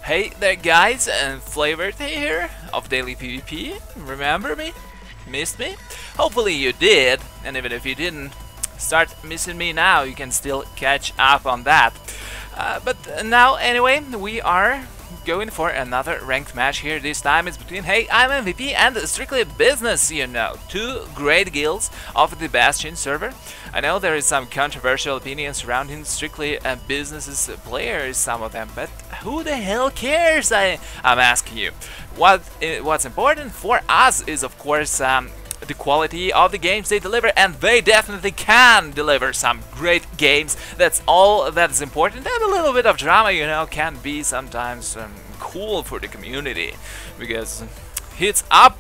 Hey there guys, and Flavored here of Daily PvP. Remember me? Missed me? Hopefully you did, and even if you didn't, start missing me now, you can still catch up on that. But now anyway, we are going for another ranked match here. This time it's between Hey I'm MVP and Strictly Business, you know. Two great guilds of the Bastion server. I know there is some controversial opinions surrounding Strictly Business's players, some of them, but who the hell cares? I'm asking you. What's important for us is of course the quality of the games they deliver, and they definitely can deliver some great games. That's all that is important, and a little bit of drama, you know, can be sometimes cool for the community, because hits up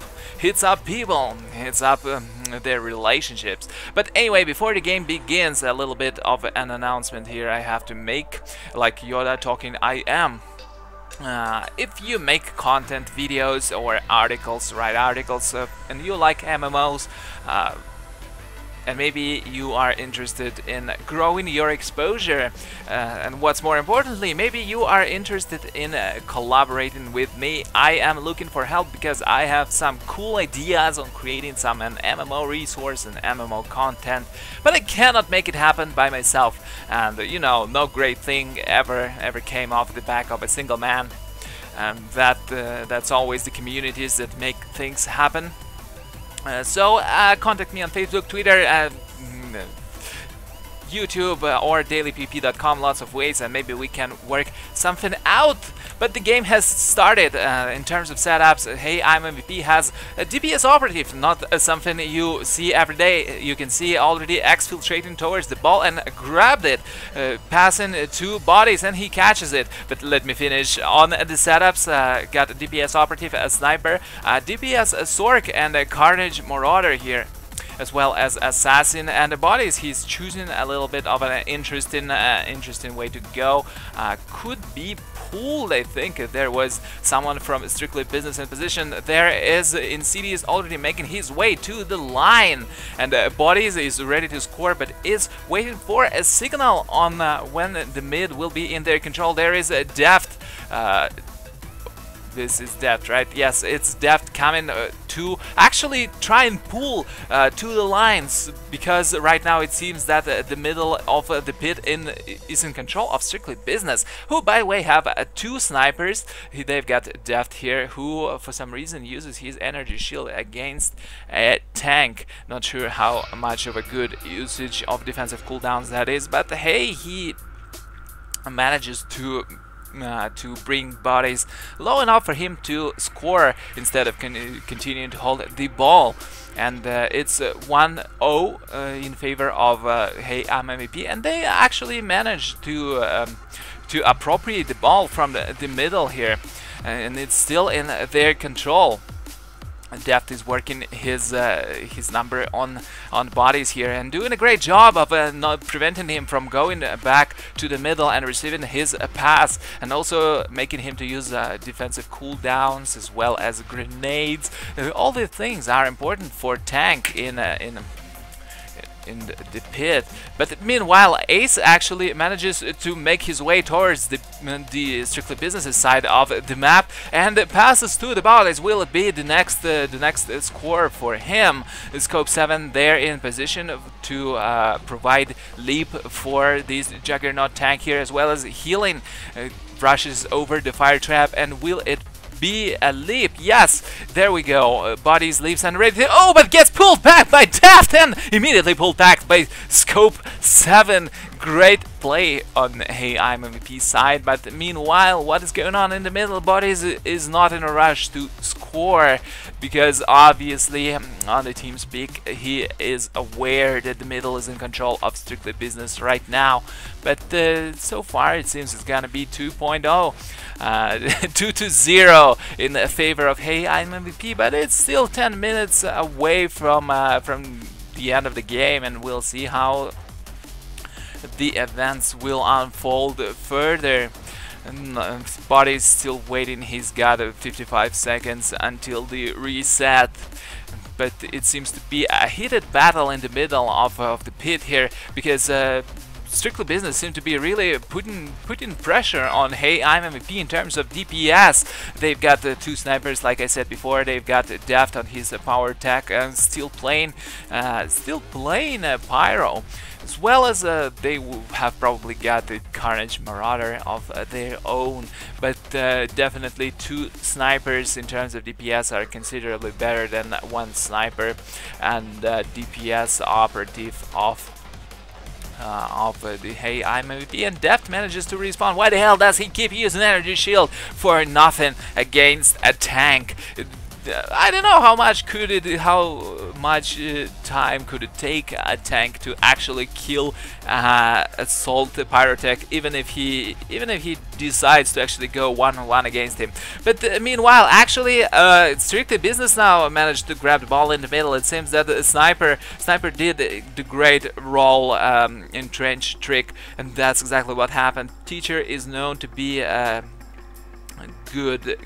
people, hits up their relationships. But anyway, before the game begins, a little bit of an announcement here I have to make, like Yoda talking I am. If you make content, videos or articles, write articles, and you like MMOs, and maybe you are interested in growing your exposure, and what's more importantly, maybe you are interested in collaborating with me. I am looking for help because I have some cool ideas on creating an MMO resource and MMO content, but I cannot make it happen by myself. And you know, no great thing ever came off the back of a single man, and that's always the communities that make things happen. So contact me on Facebook, Twitter, YouTube, or dailypp.com, lots of ways, and maybe we can work something out. But the game has started. In terms of setups, Hey I'm MVP has a DPS operative, not something you see every day. You can see already exfiltrating towards the ball and grabbed it, passing two bodies, and he catches it. But let me finish on the setups. Got a DPS operative, a sniper, a DPS a Sork, and a Carnage Marauder here, as well as assassin and the bodies. He's choosing a little bit of an interesting way to go. Could be pooled, I think. There was someone from Strictly Business in position. There is Insidious already making his way to the line, and bodies is ready to score, but is waiting for a signal on when the mid will be in their control. There is a Deft. This is Deft, right? Yes, it's Deft coming to actually try and pull to the lines, because right now it seems that the middle of the pit is in control of Strictly Business, who by the way have two snipers. They've got Deft here, who for some reason uses his energy shield against a tank. Not sure how much of a good usage of defensive cooldowns that is, but hey, he manages to bring bodies low enough for him to score instead of continuing to hold the ball. And it's 1-0 in favor of Hey I'm MVP, and they actually managed to appropriate the ball from the middle here, and it's still in their control. Deft is working his number on bodies here, and doing a great job of not preventing him from going back to the middle and receiving his pass, and also making him to use defensive cooldowns as well as grenades. All these things are important for tank in the pit. But meanwhile, Ace actually manages to make his way towards the Strictly Business side of the map, and passes to the bodies will be the next score for him. Scope 7 there in position to provide leap for this Juggernaut tank here, as well as healing. Rushes over the fire trap, and will it be a leap? Yes, there we go. Bodies leaps and ready to, oh, but gets pulled back by Deft, and immediately pulled back by Scope 7. Great play on Hey I'm MVP side, but meanwhile, what is going on in the middle? Bodies is not in a rush to score, because obviously on the team speak he is aware that the middle is in control of Strictly Business right now. But so far it seems it's gonna be 2.0. 2-0 in favor of Hey I'm MVP, but it's still 10 minutes away from the end of the game, and we'll see how the events will unfold further. And Body's still waiting. He's got 55 seconds until the reset, but it seems to be a heated battle in the middle of the pit here, because Strictly Business seem to be really putting pressure on Hey I'm MVP in terms of DPS. They've got the 2 snipers, like I said before. They've got Deft on his power tech and still playing Pyro. As well as they have probably got the Carnage Marauder of their own, but definitely 2 snipers in terms of DPS are considerably better than 1 sniper, and DPS operative of the Hey I'm MVP, and Deft manages to respawn. Why the hell does he keep using energy shield for nothing against a tank? I don't know how much time could it take a tank to actually kill assault Pyrotech, even if he decides to actually go 1-on-1 against him. But meanwhile, actually, Strictly Business now managed to grab the ball in the middle. It seems that the sniper did the great roll in trench trick, and that's exactly what happened. Teacher is known to be a good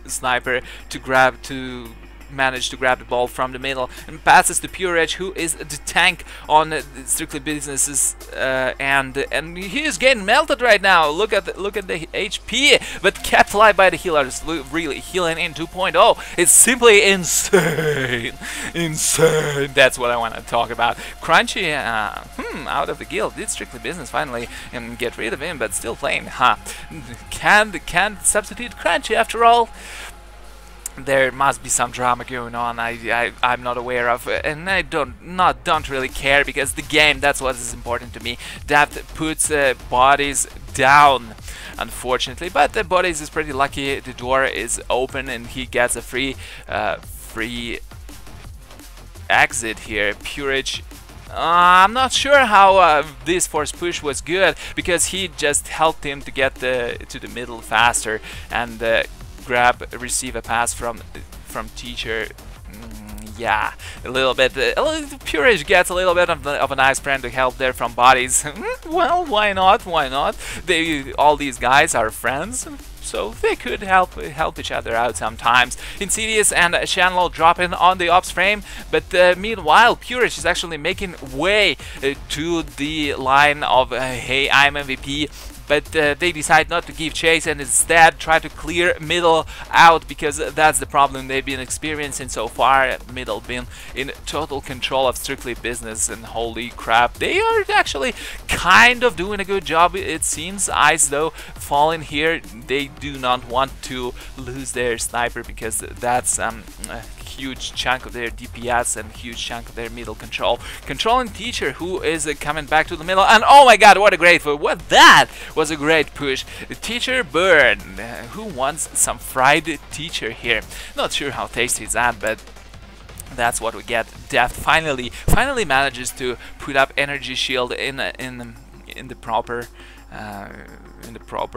sniper to manage to grab the ball from the middle, and passes to Pure Edge, who is the tank on Strictly Business's and he is getting melted right now. Look at the HP, but kept alive by the healers. Really healing in 2.0. It's simply insane. That's what I want to talk about. Crunchy out of the guild. Did Strictly Business finally get rid of him, but still playing? Can't substitute Crunchy after all. There must be some drama going on I'm not aware of, and I don't really care, because the game, that's what is important to me. That puts bodies down, unfortunately, but the bodies is pretty lucky. The door is open and he gets a free exit here. Purage, I'm not sure how this force push was good, because he just helped him to get to the middle faster and receive a pass from Teacher. Yeah, a little bit. Purage gets a little bit of a nice friend to help there from bodies. Well, why not? Why not? All these guys are friends, so they could help each other out sometimes. Insidious and Channel drop in on the ops frame, but meanwhile, Purage is actually making way to the line of Hey I'm MVP. But they decide not to give chase and instead try to clear middle out, because that's the problem they've been experiencing so far. Middle been in total control of Strictly Business, and holy crap, they are actually kind of doing a good job, it seems. Ice though falling here. They do not want to lose their sniper, because that's a huge chunk of their DPS and huge chunk of their middle control. Controlling Teacher, who is coming back to the middle, and oh my god, what a great that was a great push. Teacher burn. Who wants some fried Teacher here? Not sure how tasty is that, but that's what we get. Death finally manages to put up energy shield in the proper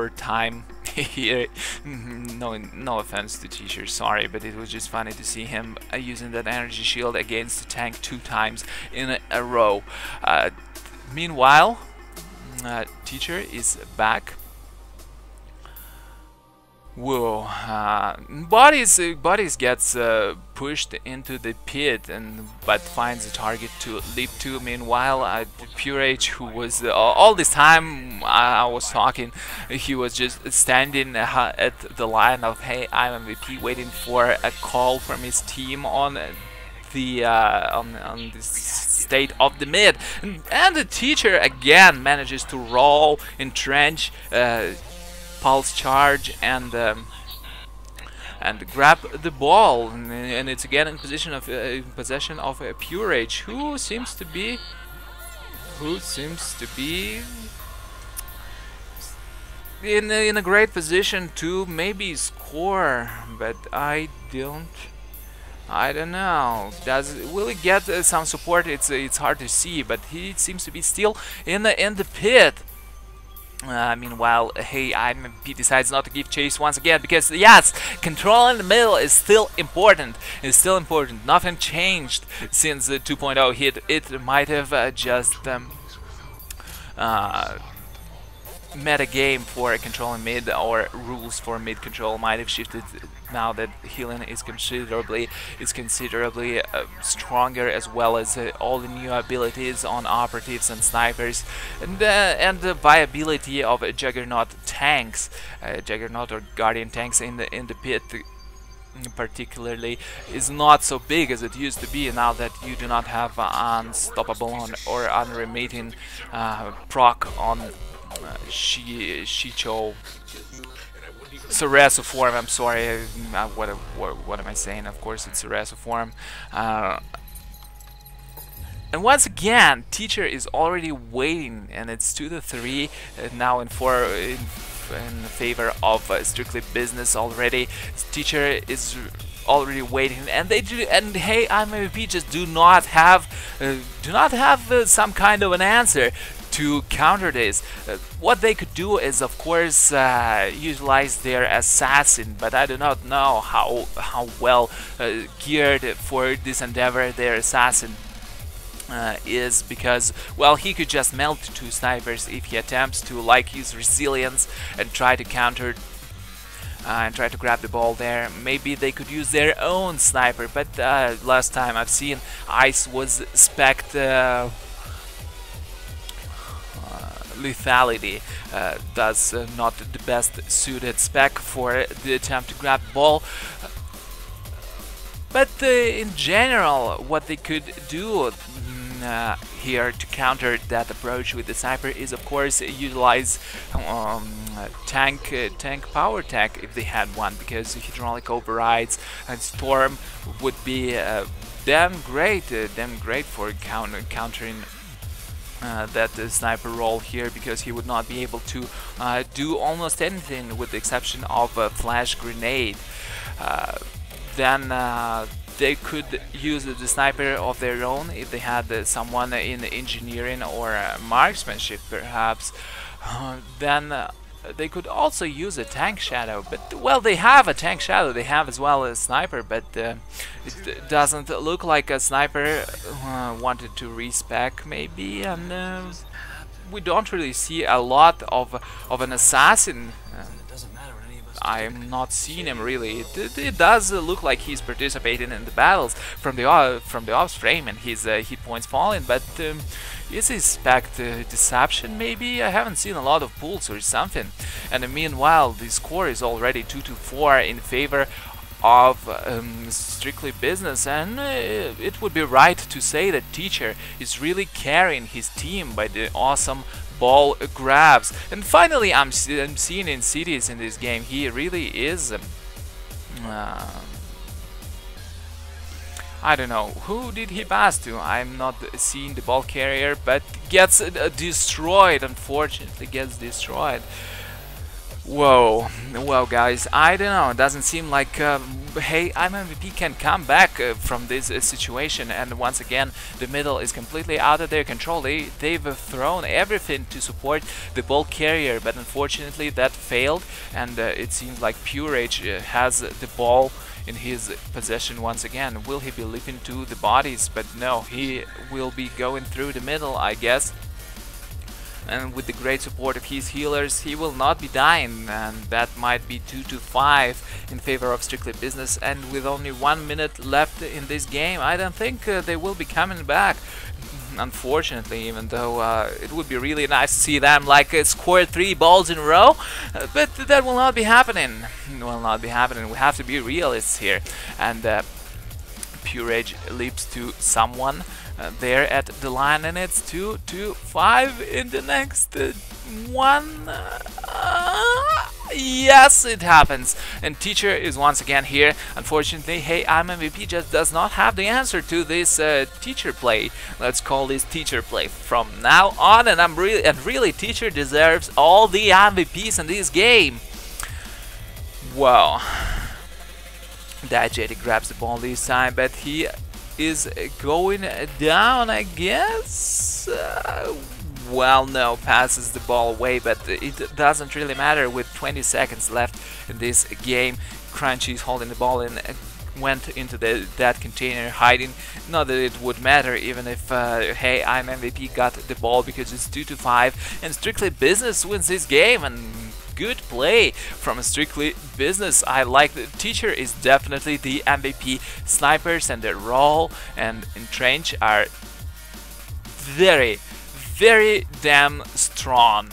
time here. No offense to Teacher, sorry, but it was just funny to see him using that energy shield against the tank 2 times in a row. Meanwhile, Teacher is back. Whoa! Bodies gets pushed into the pit, but finds a target to leap to. Meanwhile, Purage, who was all this time I was talking, he was just standing at the line of Hey I'm MVP, waiting for a call from his team on the state of the mid, and the Teacher again manages to roll, entrench, pulse charge, and grab the ball, and it's again in possession of Purage, who seems to be in a great position to maybe score, but I don't know. Will he get some support? It's hard to see, but he seems to be still in the pit. Meanwhile, Hey I'm MVP decides not to give chase once again, because yes, control in the middle is still important. It's still important. Nothing changed since the 2.0 hit. It might have just meta game for controlling mid, or rules for mid control might have shifted now that healing is considerably stronger, as well as all the new abilities on operatives and snipers, and the viability of Juggernaut tanks, Juggernaut or Guardian tanks in the pit particularly is not so big as it used to be, now that you do not have unstoppable or unremitting proc on Shicho Cereso form. I'm sorry, what am I saying? Of course it's Cereso form. And once again, Teacher is already waiting, and it's 2-3 now in favor of Strictly Business already. Teacher is already waiting, and hey, MVP just do not have some kind of an answer to counter this. What they could do is, of course, utilize their assassin, but I do not know how well geared for this endeavor their assassin is, because, well, he could just melt 2 snipers if he attempts to use resilience and try to counter and try to grab the ball there. Maybe they could use their own sniper, but last time I've seen Ice was spec'd lethality, thus not the best suited spec for the attempt to grab the ball. But in general, what they could do here to counter that approach with the sniper is, of course, utilize tank power tech if they had one, because hydraulic overrides and storm would be damn great for countering that sniper role here, because he would not be able to do almost anything with the exception of a flash grenade. Then they could use the sniper of their own if they had someone in engineering or marksmanship, perhaps. Then they could also use a tank shadow, but, well, they have a tank shadow, they have as well a sniper, but it doesn't look like a sniper wanted to respec maybe, and we don't really see a lot of an assassin. I'm not seeing him really. It does look like he's participating in the battles from the off frame, and his hit points falling, but is his spec deception maybe? I haven't seen a lot of pulls or something. And meanwhile, the score is already 2-4 in favor of Strictly Business, and it would be right to say that Teacher is really carrying his team by the awesome ball grabs. And finally, I'm seeing in cities in this game, he really is I don't know, who did he pass to? I'm not seeing the ball carrier, but gets destroyed, unfortunately gets destroyed. Whoa, well guys, I don't know, it doesn't seem like hey, MVP can come back from this situation, and once again the middle is completely out of their control. They've thrown everything to support the ball carrier, but unfortunately that failed, and it seems like Pure Rage has the ball in his possession once again. Will he be leaping to the bodies? But no, he will be going through the middle, I guess. And with the great support of his healers, he will not be dying, and that might be 2-5 in favor of Strictly Business. And with only 1 minute left in this game, I don't think they will be coming back, unfortunately, even though it would be really nice to see them score 3 balls in a row, but that will not be happening. It will not be happening. We have to be realists here, and Pure Rage leaps to someone there at the line, and it's 2-5 in the next one. Yes, it happens, and Teacher is once again here. Unfortunately, hey, I'm MVP just does not have the answer to this Teacher play. Let's call this Teacher play from now on, and really Teacher deserves all the MVPs in this game. Wow. Diegetic grabs the ball this time, but he is going down, I guess. Well, no, passes the ball away, but it doesn't really matter with 20 seconds left in this game. Crunchy is holding the ball in went into that container hiding. Not that it would matter, even if Hey I'm MVP got the ball, because it's 2-5 and Strictly Business wins this game. And good play from Strictly Business. I like the teacher is definitely the MVP. Snipers and the roll and entrench are very, very damn strong.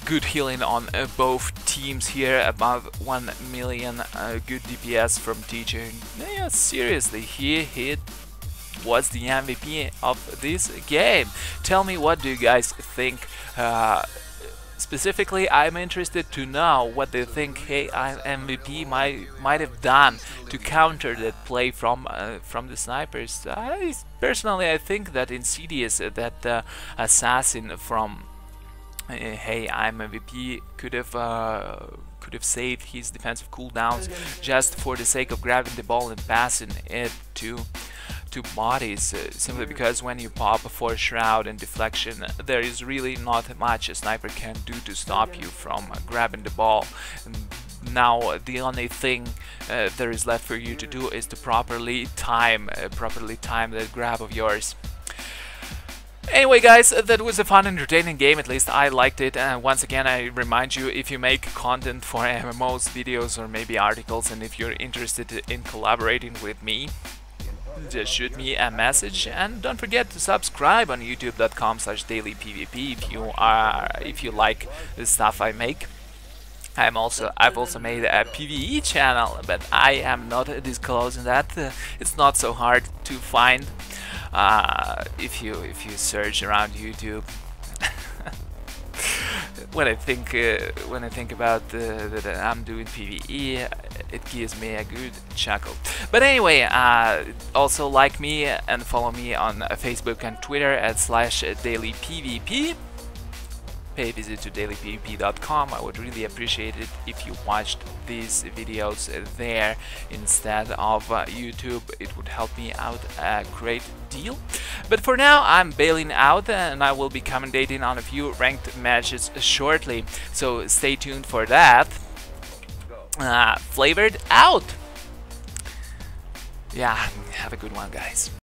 Good healing on both teams here, above 1 million. Good DPS from teacher. Yeah, seriously, he was the MVP of this game. Tell me, what do you guys think? Specifically, I'm interested to know what they think Hey I'm MVP might have done to counter that play from the snipers. Personally, I think that Insidious, that assassin from Hey I'm MVP, could have saved his defensive cooldowns just for the sake of grabbing the ball and passing it to bodies, simply because when you pop for Shroud and Deflection, there is really not much a sniper can do to stop you from grabbing the ball. And now the only thing there is left for you to do is to properly time that grab of yours. Anyway guys, that was a fun, entertaining game. At least I liked it. And once again, I remind you, if you make content for MMOs, videos or maybe articles, and if you're interested in collaborating with me, just shoot me a message, and don't forget to subscribe on youtube.com/dailypvp if you like the stuff I make. I've also made a PvE channel, but I am not disclosing that. It's not so hard to find if you search around YouTube. When I think about that I'm doing PvE, it gives me a good chuckle. But anyway, also like me and follow me on Facebook and Twitter at /dailypvp. Pay a visit to dailypvp.com. I would really appreciate it if you watched these videos there instead of YouTube. It would help me out a great deal. But for now, I'm bailing out, and I will be commentating on a few ranked matches shortly, so stay tuned for that. Flavored out! Yeah, have a good one, guys.